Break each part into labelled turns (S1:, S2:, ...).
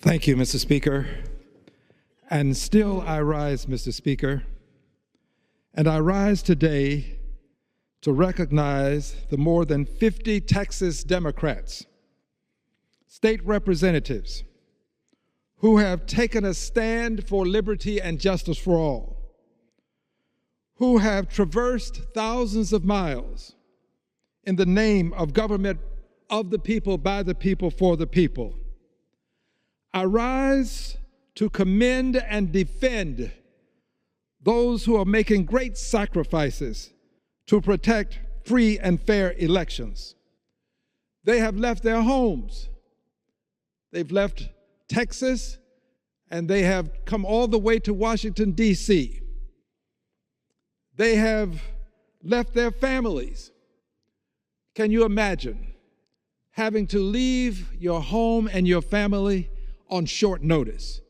S1: Thank you, Mr. Speaker. And still I rise, Mr. Speaker, and I rise today to recognize the more than 50 Texas Democrats, state representatives, who have taken a stand for liberty and justice for all, who have traversed thousands of miles in the name of government of the people, by the people, for the people. I rise to commend and defend those who are making great sacrifices to protect free and fair elections. They have left their homes. They've left Texas, and they have come all the way to Washington, D.C. They have left their families. Can you imagine having to leave your home and your family on short notice?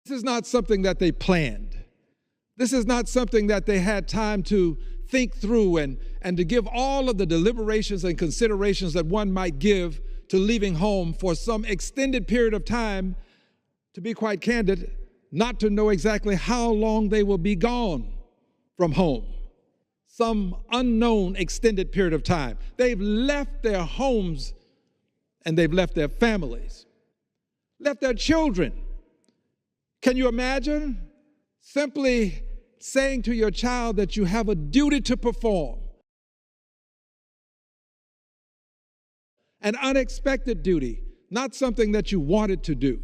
S1: This is not something that they planned. This is not something that they had time to think through and to give all of the deliberations and considerations that one might give to leaving home for some extended period of time, to be quite candid, not to know exactly how long they will be gone from home. Some unknown extended period of time. They've left their homes and they've left their families, left their children. Can you imagine simply saying to your child that you have a duty to perform, an unexpected duty, not something that you wanted to do,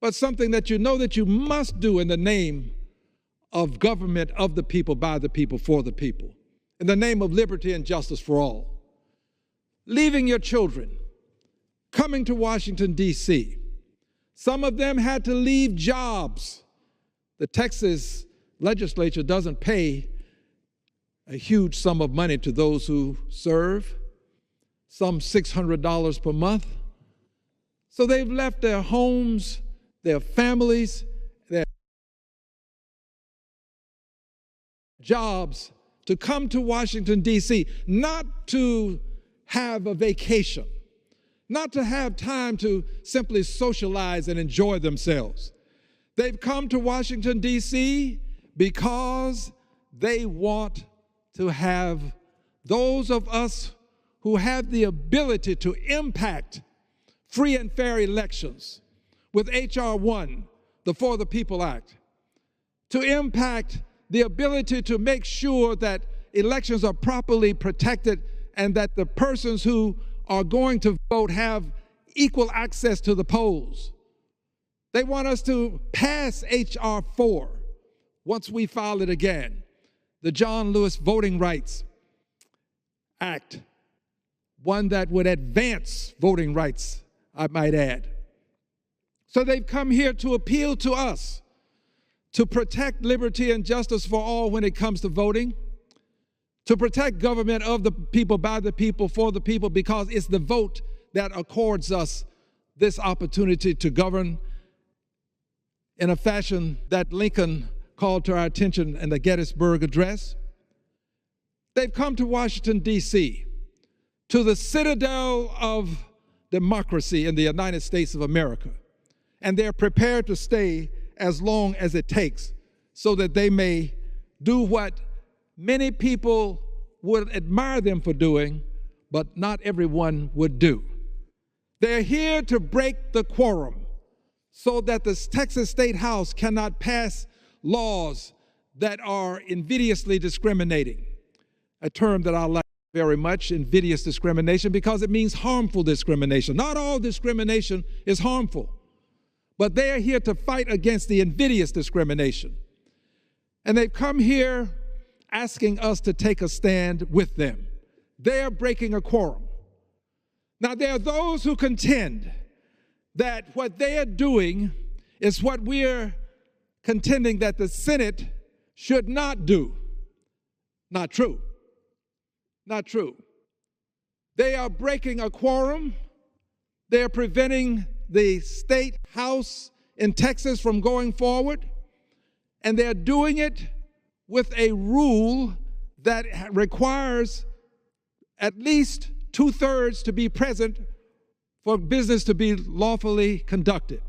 S1: but something that you know that you must do in the name of government of the people, by the people, for the people, in the name of liberty and justice for all. Leaving your children, coming to Washington, D.C. Some of them had to leave jobs. The Texas legislature doesn't pay a huge sum of money to those who serve, some $600 per month. So they've left their homes, their families, their jobs to come to Washington, D.C., not to have a vacation, not to have time to simply socialize and enjoy themselves. They've come to Washington, D.C. because they want to have those of us who have the ability to impact free and fair elections with H.R. 1, the For the People Act, to impact the ability to make sure that elections are properly protected and that the persons who are going to vote have equal access to the polls. They want us to pass H.R. 4 once we file it again, the John Lewis Voting Rights Act, one that would advance voting rights, I might add. So they've come here to appeal to us to protect liberty and justice for all when it comes to voting, to protect government of the people, by the people, for the people, because it's the vote that accords us this opportunity to govern in a fashion that Lincoln called to our attention in the Gettysburg Address. They've come to Washington, D.C., to the citadel of democracy in the United States of America, and they're prepared to stay as long as it takes so that they may do what many people would admire them for doing, but not everyone would do. They're here to break the quorum so that the Texas State House cannot pass laws that are invidiously discriminating, a term that I like very much, invidious discrimination, because it means harmful discrimination. Not all discrimination is harmful, but they are here to fight against the invidious discrimination. And they've come here asking us to take a stand with them. They're breaking a quorum. Now, there are those who contend that what they are doing is what we're contending that the Senate should not do. Not true. Not true. They are breaking a quorum. They are preventing the state house in Texas from going forward, and they're doing it with a rule that requires at least 2/3 to be present for business to be lawfully conducted.